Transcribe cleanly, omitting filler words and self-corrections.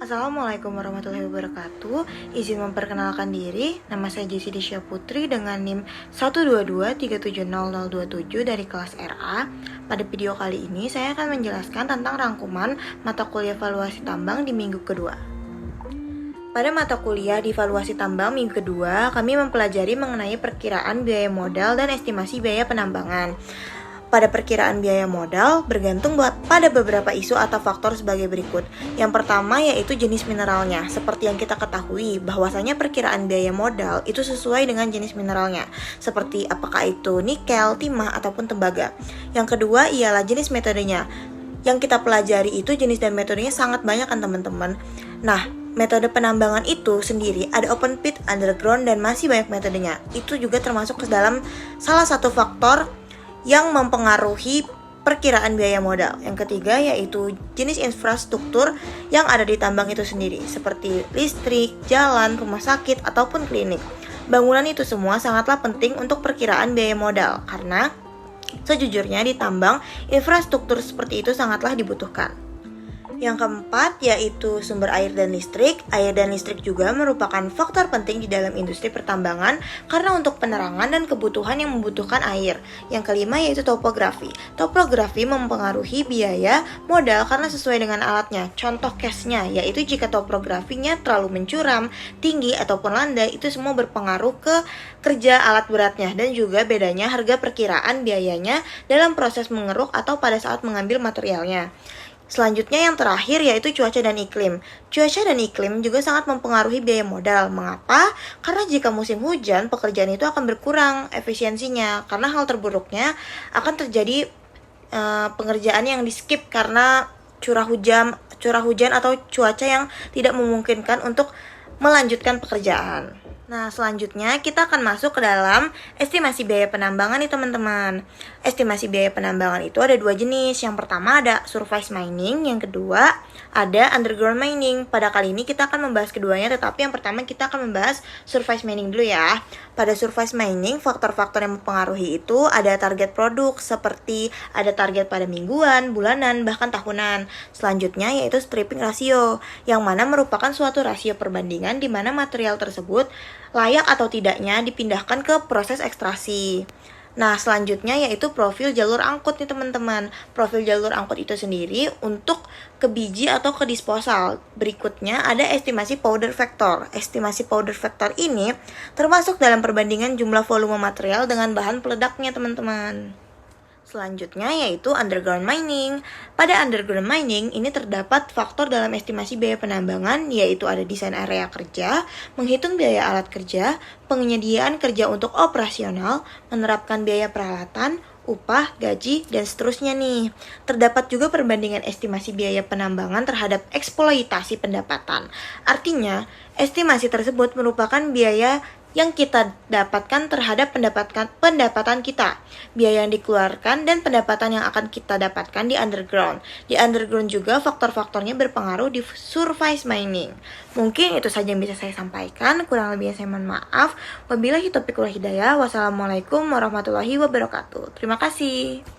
Assalamualaikum warahmatullahi wabarakatuh. Izin memperkenalkan diri, nama saya Jessi Disya Putri dengan NIM 122370027 dari kelas RA. Pada video kali ini saya akan menjelaskan tentang rangkuman mata kuliah valuasi tambang di minggu kedua. Pada mata kuliah di valuasi tambang minggu kedua, kami mempelajari mengenai perkiraan biaya modal dan estimasi biaya penambangan. Pada perkiraan biaya modal bergantung pada beberapa isu atau faktor sebagai berikut. Yang pertama yaitu jenis mineralnya. Seperti yang kita ketahui bahwasanya perkiraan biaya modal itu sesuai dengan jenis mineralnya, seperti apakah itu nikel, timah ataupun tembaga. Yang kedua ialah jenis metodenya. Yang kita pelajari itu jenis dan metodenya sangat banyak kan teman-teman. Nah, metode penambangan itu sendiri ada open pit, underground, dan masih banyak metodenya. Itu juga termasuk ke dalam salah satu faktor yang mempengaruhi perkiraan biaya modal. Yang ketiga yaitu jenis infrastruktur yang ada di tambang itu sendiri, seperti listrik, jalan, rumah sakit, ataupun klinik. Bangunan itu semua sangatlah penting untuk perkiraan biaya modal, karena sejujurnya di tambang, infrastruktur seperti itu sangatlah dibutuhkan. Yang keempat yaitu sumber air dan listrik. Air dan listrik juga merupakan faktor penting di dalam industri pertambangan karena untuk penerangan dan kebutuhan yang membutuhkan air. Yang kelima yaitu topografi. Topografi mempengaruhi biaya modal karena sesuai dengan alatnya. Contoh case-nya yaitu jika topografinya terlalu mencuram, tinggi ataupun landai, itu semua berpengaruh ke kerja alat beratnya dan juga bedanya harga perkiraan biayanya dalam proses mengeruk atau pada saat mengambil materialnya. Selanjutnya yang terakhir yaitu cuaca dan iklim. Cuaca dan iklim juga sangat mempengaruhi biaya modal. Mengapa? Karena jika musim hujan, pekerjaan itu akan berkurang efisiensinya. Karena hal terburuknya akan terjadi pengerjaan yang di-skip karena curah hujan atau cuaca yang tidak memungkinkan untuk melanjutkan pekerjaan. Nah, selanjutnya kita akan masuk ke dalam estimasi biaya penambangan nih teman-teman. Estimasi biaya penambangan itu ada dua jenis. Yang pertama ada surface mining, yang kedua ada underground mining. Pada kali ini kita akan membahas keduanya, tetapi yang pertama kita akan membahas surface mining dulu ya. Pada surface mining, faktor-faktor yang mempengaruhi itu ada target produk, seperti ada target pada mingguan, bulanan, bahkan tahunan. Selanjutnya yaitu stripping ratio, yang mana merupakan suatu rasio perbandingan di mana material tersebut layak atau tidaknya dipindahkan ke proses ekstraksi. Nah, selanjutnya yaitu profil jalur angkut nih teman-teman. Profil jalur angkut itu sendiri untuk ke biji atau ke disposal. Berikutnya ada estimasi powder factor. Estimasi powder factor ini termasuk dalam perbandingan jumlah volume material dengan bahan peledaknya teman-teman. Selanjutnya yaitu underground mining. Pada underground mining ini terdapat faktor dalam estimasi biaya penambangan, yaitu ada desain area kerja, menghitung biaya alat kerja, penyediaan kerja untuk operasional, menerapkan biaya peralatan, upah, gaji, dan seterusnya nih. Terdapat juga perbandingan estimasi biaya penambangan terhadap eksploitasi pendapatan. Artinya, estimasi tersebut merupakan biaya yang kita dapatkan terhadap pendapatan kita, biaya yang dikeluarkan, dan pendapatan yang akan kita dapatkan di underground. Di underground juga faktor-faktornya berpengaruh di surface mining. Mungkin itu saja yang bisa saya sampaikan, kurang lebihnya saya mohon maaf. Wabillahi taufiq wal hidayah. Wassalamualaikum warahmatullahi wabarakatuh. Terima kasih.